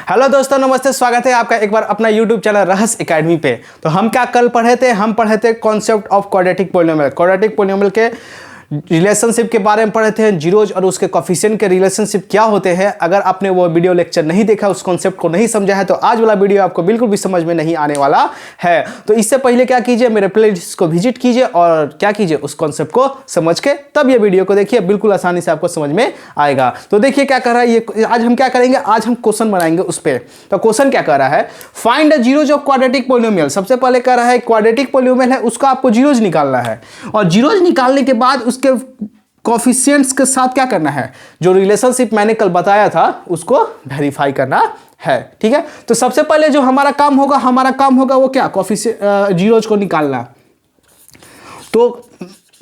Hello दोस्तों, नमस्ते। स्वागत है आपका एक बार अपना यूट्यूब चैनल रहस्य एकेडमी पे। तो हम क्या कल पढ़े थे? हम पढ़े थे concept of quadratic polynomial. Quadratic polynomial के रिलेशनशिप के बारे में पढ़े थे, जीरोज और उसके कोफिशिएंट के रिलेशनशिप क्या होते हैं। अगर आपने वो वीडियो लेक्चर नहीं देखा, उस कॉन्सेप्ट को नहीं समझा है, तो आज वाला वीडियो आपको बिल्कुल भी समझ में नहीं आने वाला है। तो इससे पहले क्या कीजिए, मेरे प्लेलिस्ट को विजिट कीजिए और क्या कीजिए, उस कॉन्सेप्ट को समझ के तब ये वीडियो को देखिए। बिल्कुल आसानी से आपको समझ में आएगा। तो देखिए क्या कर रहा है ये। आज हम क्या करेंगे, आज हम क्वेश्चन बनाएंगे उस पर। तो क्वेश्चन क्या कर रहा है, find the zeros of quadratic polynomial. सबसे पहले कह रहा है क्वाड्रेटिक पोलिनोमियल है, उसका आपको जीरोज निकालना है, और जीरोज निकालने के बाद उसके कोफिशिएंट्स के साथ क्या करना है, जो रिलेशनशिप मैंने कल बताया था उसको वेरीफाई करना है। ठीक है, तो सबसे पहले जो हमारा काम होगा वो क्या, जीरोज को निकालना। तो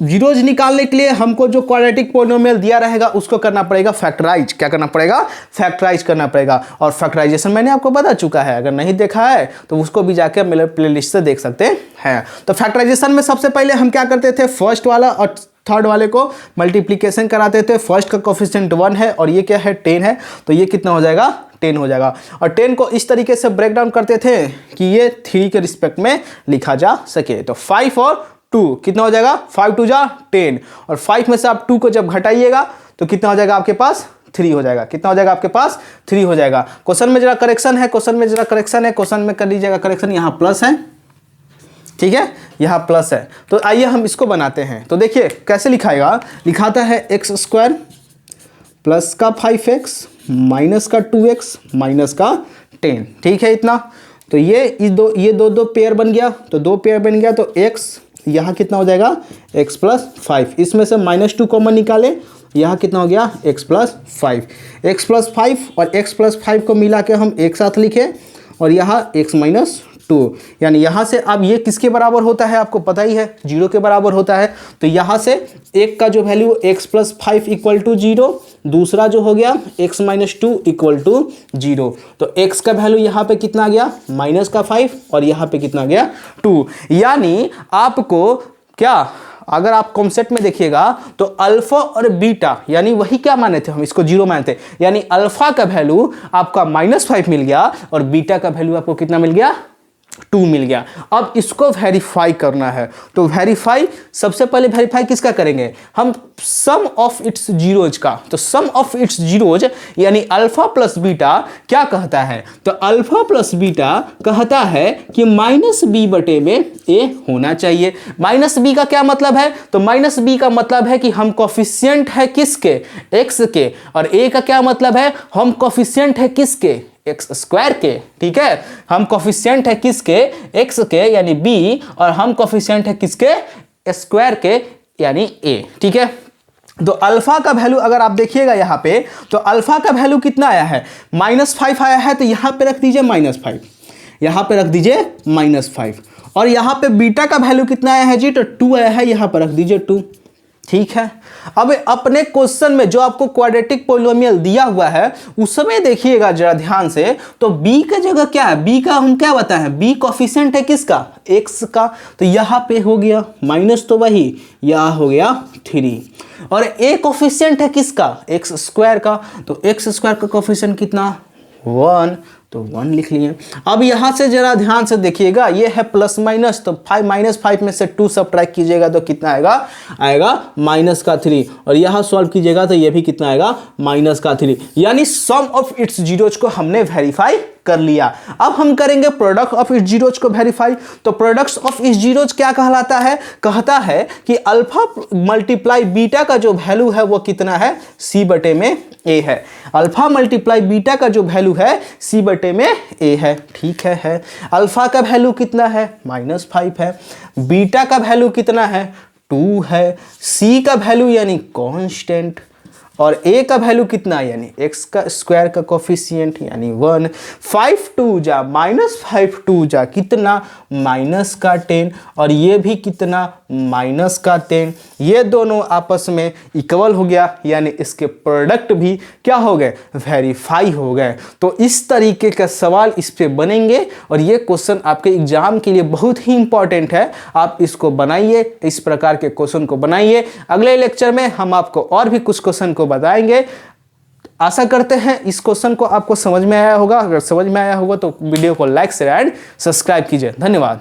जीरोज निकालने के लिए हमको जो क्वाड्रेटिक पोलिनोमियल दिया रहेगा उसको करना पड़ेगा फैक्टराइज। क्या करना पड़ेगा? फैक्टराइज करना पड़ेगा। और फैक्टराइजेशन मैंने आपको बता चुका है, अगर नहीं देखा है तो उसको भी जाके मेरे प्लेलिस्ट से देख सकते हैं। तो फैक्टराइजेशन में सबसे पहले हम क्या करते थे, फर्स्ट वाला और थर्ड वाले को मल्टीप्लीकेशन कराते थे। फर्स्ट का कोफिशिएंट 1 है और ये क्या है, 10 है, तो ये कितना हो जाएगा, 10 हो जाएगा। और 10 को इस तरीके से ब्रेक डाउन करते थे कि ये 3 के रिस्पेक्ट में लिखा जा सके। तो 5 और 2 कितना हो जाएगा, 5 2 जा 10, और 5 में से आप 2 को जब घटाइएगा तो कितना हो जाएगा आपके पास, 3 हो जाएगा। कितना हो जाएगा आपके पास, 3 हो जाएगा। क्वेश्चन में जरा करेक्शन है, क्वेश्चन में कर लीजिएगा करेक्शन। यहाँ प्लस है, ठीक है, यहाँ प्लस है। तो आइए हम इसको बनाते हैं। तो देखिए कैसे लिखाएगा, लिखाता है एक्स स्क्वायर प्लस का 5x माइनस का 2x माइनस का 10। ठीक है, इतना। तो ये दो पेयर बन गया, तो 2 पेयर बन गया। तो x यहाँ कितना हो जाएगा, x प्लस 5। इसमें से -2 कॉमन निकाले, यहाँ कितना हो गया, x प्लस 5। x प्लस 5 और x प्लस 5 को मिला के हम एक साथ लिखे, और यहाँ x माइनस 2, यानी यहाँ से अब ये किसके बराबर होता है, आपको पता ही है, 0 के बराबर होता है। तो यहाँ से एक का जो value x plus 5 equal to 0, दूसरा जो हो गया x माइनस 2 इक्वल टू 0। तो x का वैल्यू यहाँ पे कितना आ गया, माइनस का 5, और यहाँ पे कितना आ गया, 2। यानी आपको क्या, अगर आप कॉन्सेप्ट में देखिएगा तो अल्फा और बीटा, यानी वही क्या माने थे हम, इसको 0 माने थे। यानी अल्फा का वैल्यू आपका -5 मिल गया और बीटा का वैल्यू आपको कितना मिल गया, 2 मिल गया। अब इसको वेरीफाई करना है। तो वेरीफाई, सबसे पहले वेरीफाई किसका करेंगे हम, सम ऑफ इट्स जीरोज का। तो सम ऑफ इट्स जीरोज यानी अल्फा प्लस बीटा क्या कहता है, तो अल्फा प्लस बीटा कहता है कि -b बटे में a होना चाहिए। -b का क्या मतलब है, तो -b का मतलब है कि हम कोफिशिएंट है किसके, x के, और a का क्या मतलब है, हम कोफिशिएंट है किसके, एक्स स्क्वायर के। ठीक है, हम कोफिशिएंट है किसके, एक्स के यानी b, और हम कोफिशिएंट है किसके, स्क्वायर के यानी a। ठीक है, तो अल्फा का वैल्यू अगर आप देखिएगा यहाँ पे, तो अल्फा का वैल्यू कितना आया है, -5 आया है। तो यहाँ पे रख दीजिए -5, यहाँ पे रख दीजिए -5, और यहाँ पे बीटा का वैल्यू कितना आया है जी, तो 2 आया है, यहाँ पर रख दीजिए 2। ठीक है, अब अपने क्वेश्चन में जो आपको क्वाड्रेटिक पोलिनोमियल दिया हुआ है उसमें देखिएगा जरा ध्यान से, तो b का जगह क्या है, b का हम क्या बताएं, b कोफिशिएंट है किसका, x का। तो यहाँ पे हो गया माइनस, तो वही यहाँ हो गया 3, और a कोफिशिएंट है किसका, x स्क्वायर का। तो x स्क्वायर का कोफिशिएंट कितना, 1, तो 1 लिख लिए। अब यहाँ से जरा ध्यान से देखिएगा, ये है प्लस माइनस, तो -5 में से 2 सब्ट्रैक्ट कीजिएगा तो कितना आएगा, -3, और यहाँ सॉल्व कीजिएगा तो ये भी कितना आएगा, -3। यानी सम ऑफ इट्स जीरोज को हमने वेरीफाई कर लिया। अब हम करेंगे प्रोडक्ट ऑफ इट्स जीरोज को वेरीफाई। तो प्रोडक्ट्स ऑफ इट्स जीरोज क्या कहलाता है, कहता है कि अल्फा मल्टीप्लाई बीटा का जो वैल्यू है वो कितना है, c बटे में a है। अल्फा मल्टीप्लाई बीटा का जो वैल्यू है c बटे में a है। ठीक है, अल्फा का वैल्यू कितना है, -5 है, बीटा का वैल्यू कितना है, 2 है, c का वैल्यू यानी कांस्टेंट, और a का वैल्यू कितना, यानी x का स्क्वायर का कोफिशिएंट यानी 1। 5 2 जा -5 2 जा कितना, -10, और ये भी कितना, -10। ये दोनों आपस में इक्वल हो गया, यानी इसके प्रोडक्ट भी क्या हो गए, वेरीफाई हो गए। तो इस तरीके का सवाल इस पे बनेंगे, और ये क्वेश्चन आपके एग्जाम के लिए बहुत ही इंपॉर्टेंट है। आप इसको बनाइए, इस प्रकार के क्वेश्चन को बनाइए। अगले लेक्चर में हम आपको और भी कुछ क्वेश्चन को बताएंगे। आशा करते हैं इस क्वेश्चन को आपको समझ में आया होगा। अगर समझ में आया होगा तो वीडियो को लाइक शेयर एंड सब्सक्राइब कीजिए। धन्यवाद।